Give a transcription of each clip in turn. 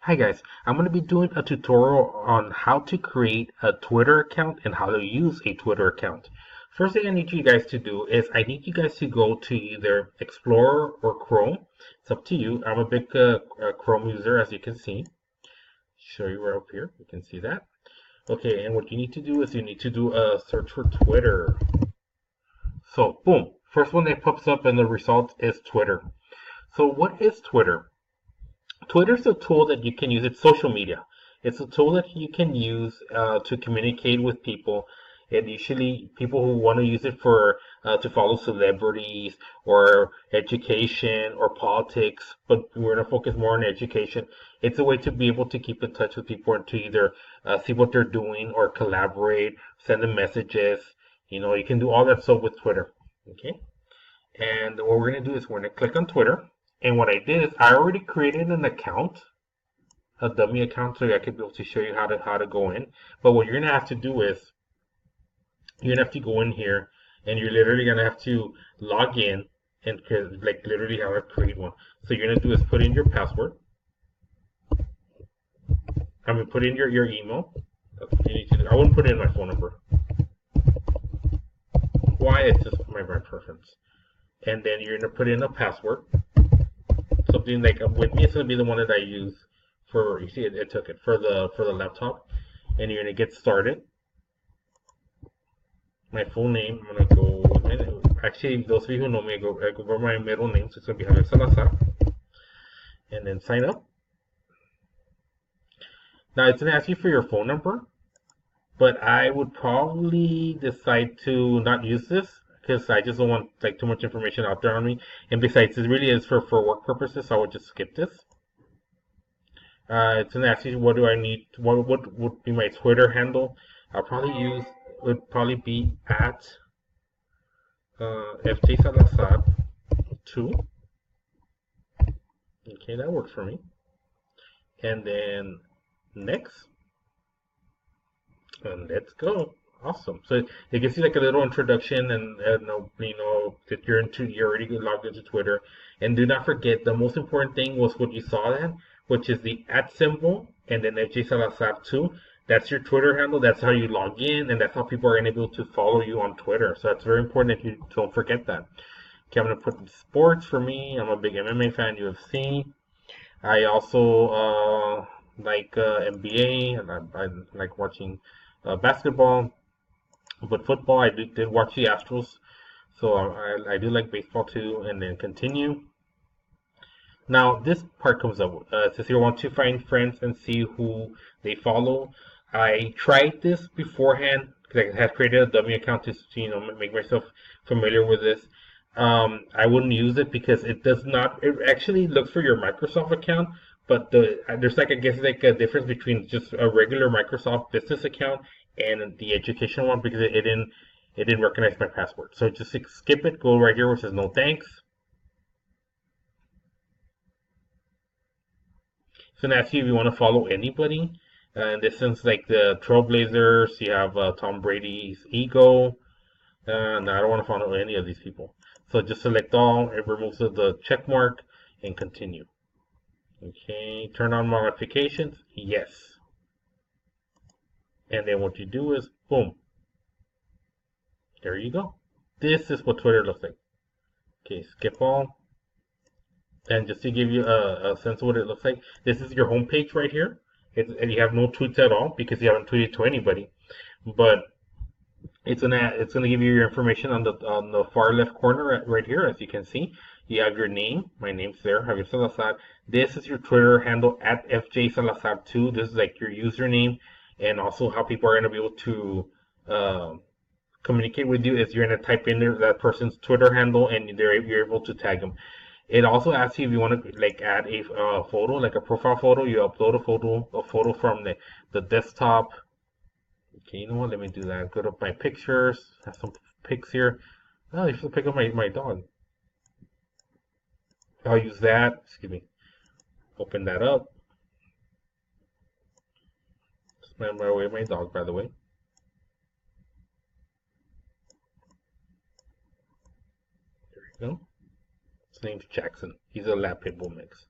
Hi guys, I'm going to be doing a tutorial on how to create a Twitter account and how to use a Twitter account. First thing I need you guys to do is I need you guys to go to either Explorer or Chrome. It's up to you. I'm a big Chrome user, as you can see. Show you right up here. You can see that. Okay, and what you need to do is you need to do a search for Twitter. So, boom. First one that pops up in the result is Twitter. So what is Twitter? Twitter is a tool that you can use. It's social media. It's a tool that you can use to communicate with people. And usually, people who want to use it for to follow celebrities or education or politics, but we're going to focus more on education. It's a way to be able to keep in touch with people and to either see what they're doing or collaborate, send them messages. You can do all that stuff with Twitter. Okay. And what we're going to do is we're going to click on Twitter. And what I did is I already created an account, a dummy account, so I could be able to show you how to go in. But what you're gonna have to do is you're gonna have to go in here, and you're literally gonna have to log in and like literally how to create one. So you're gonna do is put in your password. I'm gonna put in your email. That's what you need to do. I wouldn't put in my phone number. Why? It's just my preference. And then you're gonna put in a password. Something like with me, it's gonna be the one that I use for. You see, it took it for the laptop, and you're gonna get started. My full name, I'm gonna go. Actually, those of you who know me, I go over my middle name, so it's gonna be Javier Salazar, and then sign up. Now it's gonna ask you for your phone number, but I would probably decide to not use this because I just don't want like too much information out there on me. And besides, it really is for work purposes, so I would just skip this. It's gonna ask you what do I need, what would be my Twitter handle. I'll probably use, would probably be at FJ Salazar 2. Okay, that works for me. And then next, and let's go. Awesome. So it gives you like a little introduction, and that you're already logged into Twitter. And do not forget, the most important thing was what you saw then, which is the @ symbol and then FJ Salazar 2. That's your Twitter handle. That's how you log in, and that's how people are able to follow you on Twitter. So that's very important that you don't forget that. Okay, I'm gonna put sports for me. I'm a big MMA fan, UFC. I also like NBA, and I like watching basketball. But football, I did watch the Astros, so I do like baseball too. And then continue. Now this part comes up. It says you want to find friends and see who they follow. I tried this beforehand because I had created a dummy account to make myself familiar with this. I wouldn't use it because it does not. It actually looks for your Microsoft account, but there's like I guess like a difference between just a regular Microsoft business account and the education one because it didn't recognize my password. So just like, skip it. Go right here where it says no thanks. It's gonna ask you if you want to follow anybody. In this sense, like the Trailblazers, you have Tom Brady's ego. And I don't want to follow any of these people. So just select all, it removes the check mark, and continue. Okay, turn on notifications, yes. And then what you do is, boom. There you go. This is what Twitter looks like. Okay, skip all. And just to give you a sense of what it looks like, this is your home page right here. And you have no tweets at all because you haven't tweeted to anybody. But it's gonna give you your information on the far left corner right here, as you can see. You have your name. My name's there, Javier Salazar. This is your Twitter handle at FJ Salazar 2. This is like your username, and also how people are gonna be able to communicate with you is you're gonna type in there that person's Twitter handle, and you're able to tag them. It also asks you if you want to like add a photo, like a profile photo. You upload a photo from the desktop. Okay, you know what? Let me do that. Go to my pictures. Have some pics here. Oh, you should pick up my dog. I'll use that. Excuse me. Open that up. Just my way my dog, by the way. There you go. His name's Jackson. He's a lab pit bull mix.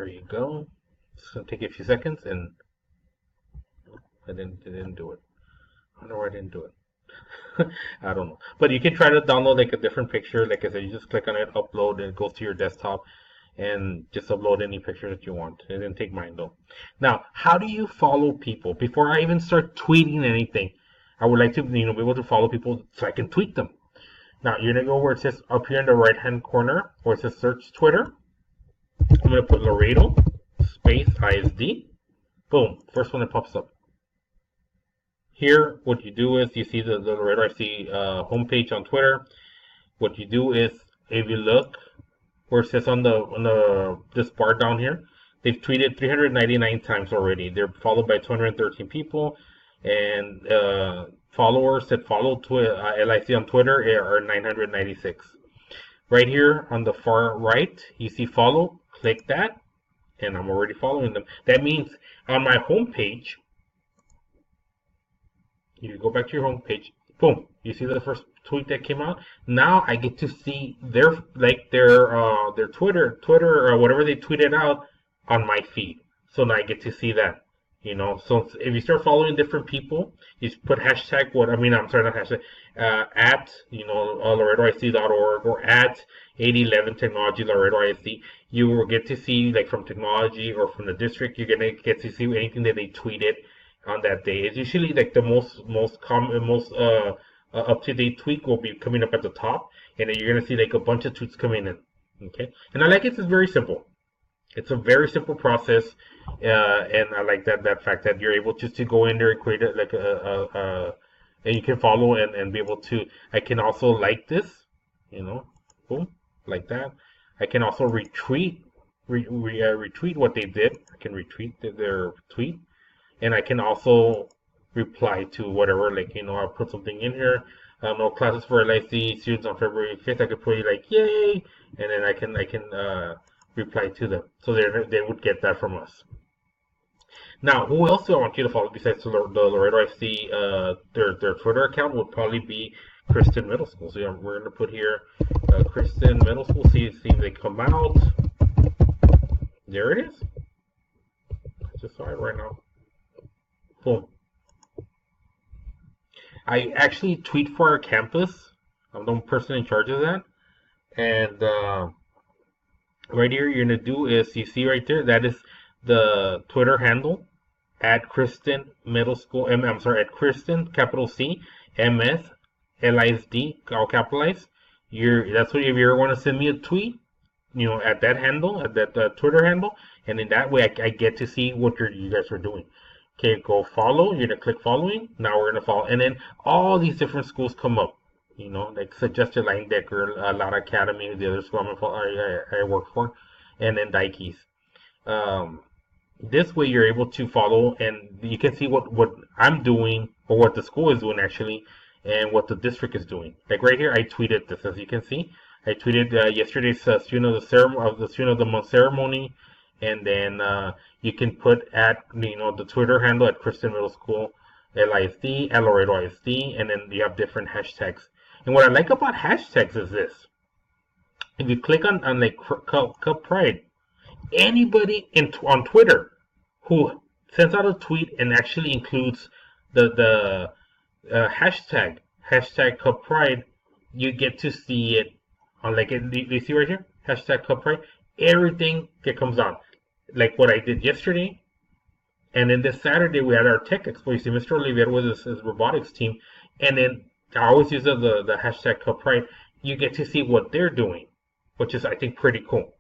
There you go. It's gonna take a few seconds, and I didn't do it. I wonder why I didn't do it. I don't know. But you can try to download like a different picture. Like I said, you just click on it, upload, and it goes to your desktop, and just upload any picture that you want. It didn't take mine though. Now, how do you follow people? Before I even start tweeting anything, I would like to be able to follow people so I can tweet them. Now you're gonna go where it says up here in the right hand corner where it says search Twitter. I'm gonna put Laredo space ISD. Boom, first one that pops up. Here, what you do is you see the Laredo ISD homepage on Twitter. What you do is if you look where it says on this bar down here, they've tweeted 399 times already. They're followed by 213 people, and followers that follow LIC on Twitter are 996. Right here on the far right, you see follow. Click that, and I'm already following them. That means on my home page, you go back to your home page. Boom! You see the first tweet that came out. Now I get to see their Twitter or whatever they tweeted out on my feed. So now I get to see that. So if you start following different people, you put hashtag I'm sorry, not hashtag, at, LaredoISD.org or at 8011 Technology Laredo ISD, you will get to see, like from technology or from the district, you're going to get to see anything that they tweeted on that day. It's usually like the most common, most up-to-date tweet will be coming up at the top, and then you're going to see like a bunch of tweets coming in. Okay, and I like it. It's very simple. It's a very simple process, and I like that fact that you're able just to go in there and create it like and you can follow and be able to. I can also like this, boom, like that. I can also retweet what they did. I can retweet their tweet, and I can also reply to whatever. Like I'll put something in here. No classes for LIC students on February 5th. I could put like yay, and then I can reply to them, so they would get that from us. Now, who else do I want you to follow besides the Laredo ISD? Their Twitter account would probably be Kristen Middle School. So we're going to put here Kristen Middle School. See if they come out. There it is. I just saw it right now. Boom. I actually tweet for our campus. I'm the person in charge of that, and right here, you're going to do is, you see right there, that is the Twitter handle at Kristen Middle School, at Kristen, capital C, MS, LISD, all capitalized. That's what, if you ever want to send me a tweet, at that handle, at that Twitter handle, and in that way, I get to see what you guys are doing. Okay, go follow. You're going to click following. Now we're going to follow. And then all these different schools come up. Like Suggested Line Decker, Lara Academy, the other school I work for, and then Dikes. This way you're able to follow, and you can see what I'm doing, or what the school is doing actually, and what the district is doing. Like right here, I tweeted this, as you can see. I tweeted yesterday's student of the month ceremony, and then you can put at the Twitter handle at Kristen Middle School, LISD, Laredo ISD, and then you have different hashtags. And what I like about hashtags is this. If you click on like Cup Pride, anybody on Twitter who sends out a tweet and actually includes the hashtag Cup Pride, you get to see it on, like, do you see right here? Hashtag Cup Pride. Everything that comes on. Like what I did yesterday. And then this Saturday we had our tech expo. You see Mr. Olivier with his robotics team. And then I always use the hashtag Cup Pride. You get to see what they're doing, which is, I think, pretty cool.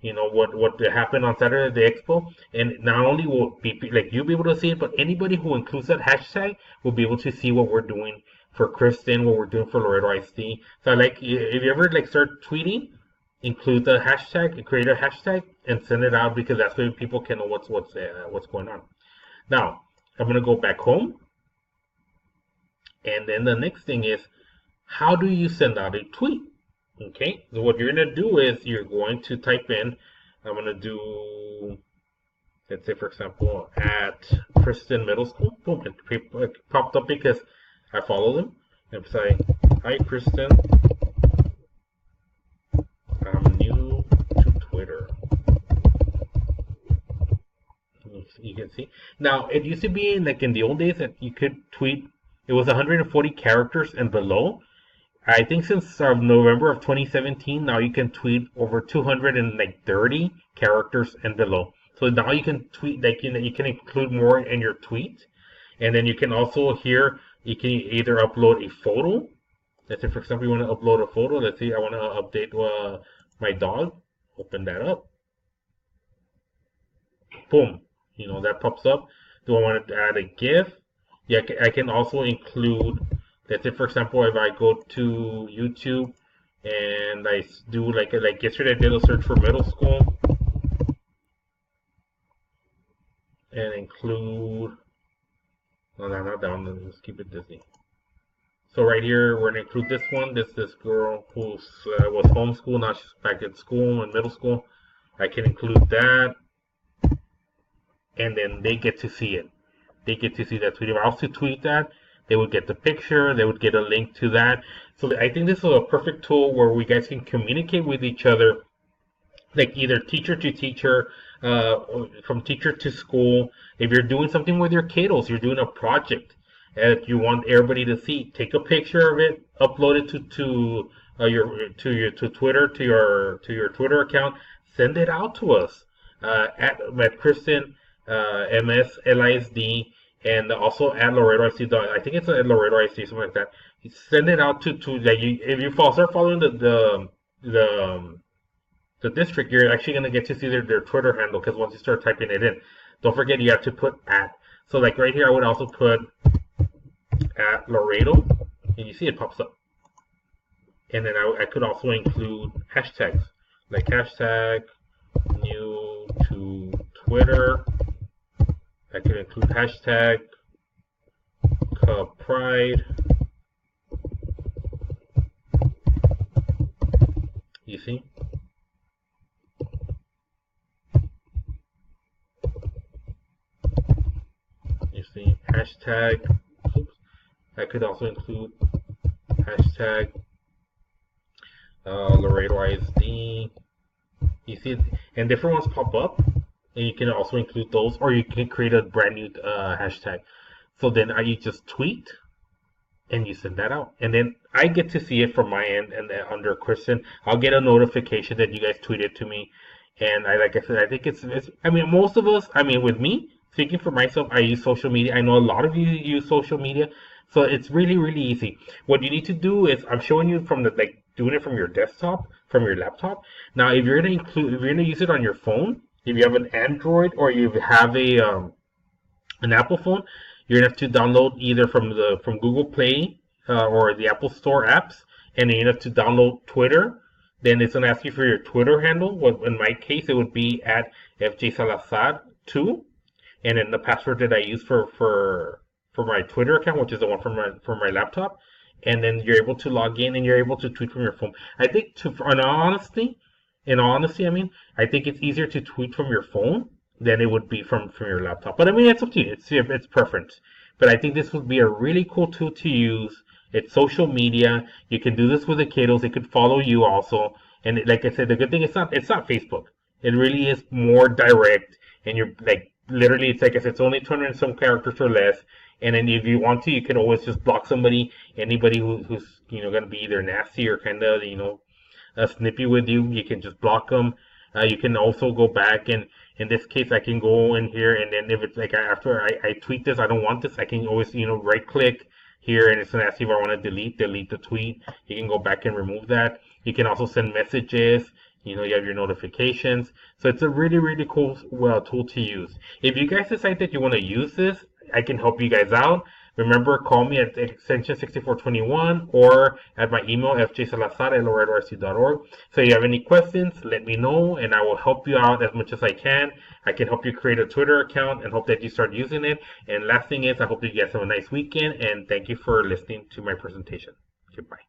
What happened on Saturday, the expo, and not only will you'll be able to see it, but anybody who includes that hashtag will be able to see what we're doing for Kristen, what we're doing for Laredo ISD. So if you ever start tweeting, include the hashtag, and create a hashtag, and send it out, because that's way people can know what's going on. Now I'm gonna go back home. And then the next thing is, how do you send out a tweet? Okay, so what you're going to do is you're going to type in, I'm going to do, let's say, for example, at Kristen Middle School. Boom, it popped up because I follow them. And say, hi, Kristen. I'm new to Twitter. see? Now, it used to be like in the old days that you could tweet, it was 140 characters and below. I think since November of 2017, now you can tweet over 230 characters and below. So now you can tweet, like, you can include more in your tweet. And then you can also here, you can either upload a photo. Let's say, for example, you want to upload a photo. Let's see, I want to update my dog. Open that up. Boom. That pops up. Do I want to add a GIF? Yeah, I can also include, let's say, for example, if I go to YouTube and I do like yesterday I did a search for middle school and include, no, not that one, let's keep it Disney. So right here, we're going to include this one. This girl who was homeschooled, now she's back at school in middle school. I can include that. And then they get to see it. They get to see that tweet. If I also tweet that, they would get the picture. They would get a link to that. So I think this is a perfect tool where we guys can communicate with each other, like either teacher to teacher, from teacher to school. If you're doing something with your kiddos, you're doing a project, and you want everybody to see, take a picture of it, upload it to Twitter, to your Twitter account, send it out to us at Kristen MSLISD, and also at Laredo IC. I think it's at Laredo IC, something like that. You send it out to like if you start following the district, you're actually gonna get to see their Twitter handle, because once you start typing it in, don't forget you have to put at. So like right here, I would also put at Laredo, and you see it pops up. And then I could also include hashtags, like hashtag new to Twitter. I could include hashtag Cub Pride. You see? You see? Hashtag. Oops. I could also include hashtag Laredo ISD. You see it? And different ones pop up. And you can also include those, or you can create a brand new hashtag. So then you just tweet, and you send that out. And then I get to see it from my end, and then under Kristen, I'll get a notification that you guys tweeted to me. And like I said, I think it's I mean, most of us, I mean, with me, speaking for myself, I use social media. I know a lot of you use social media. So it's really, really easy. What you need to do is, I'm showing you from doing it from your desktop, from your laptop. Now, if you're gonna use it on your phone, if you have an Android or you have an Apple phone, you're gonna have to download either from Google Play or the Apple Store apps, and then you have to download Twitter. Then it's gonna ask you for your Twitter handle. Well, in my case, it would be at FJ Salazar 2, and then the password that I use for my Twitter account, which is the one from my laptop. And then you're able to log in and you're able to tweet from your phone. I think in all honesty, I mean, I think it's easier to tweet from your phone than it would be from your laptop. But I mean, it's up to you. It's preference. But I think this would be a really cool tool to use. It's social media. You can do this with the kiddos. They could follow you also. And like I said, the good thing it's not Facebook. It really is more direct. And you're like literally, it's like I said, it's only 200 and some characters or less. And then if you want to, you can always just block somebody, anybody who's gonna be either nasty or kind of snippy with you. You can just block them. You can also go back, and in this case, I can go in here, and then if it's like after I tweet this, I don't want this, I can always right click here, and it's gonna ask you if I want to delete the tweet. You can go back and remove that. You can also send messages. You have your notifications. So it's a really, really cool tool to use. If you guys decide that you want to use this, I can help you guys out. Remember, call me at extension 6421 or at my email, fjsalazar@loredorc.org. So if you have any questions, let me know, and I will help you out as much as I can. I can help you create a Twitter account and hope that you start using it. And last thing is, I hope that you guys have a nice weekend, and thank you for listening to my presentation. Goodbye.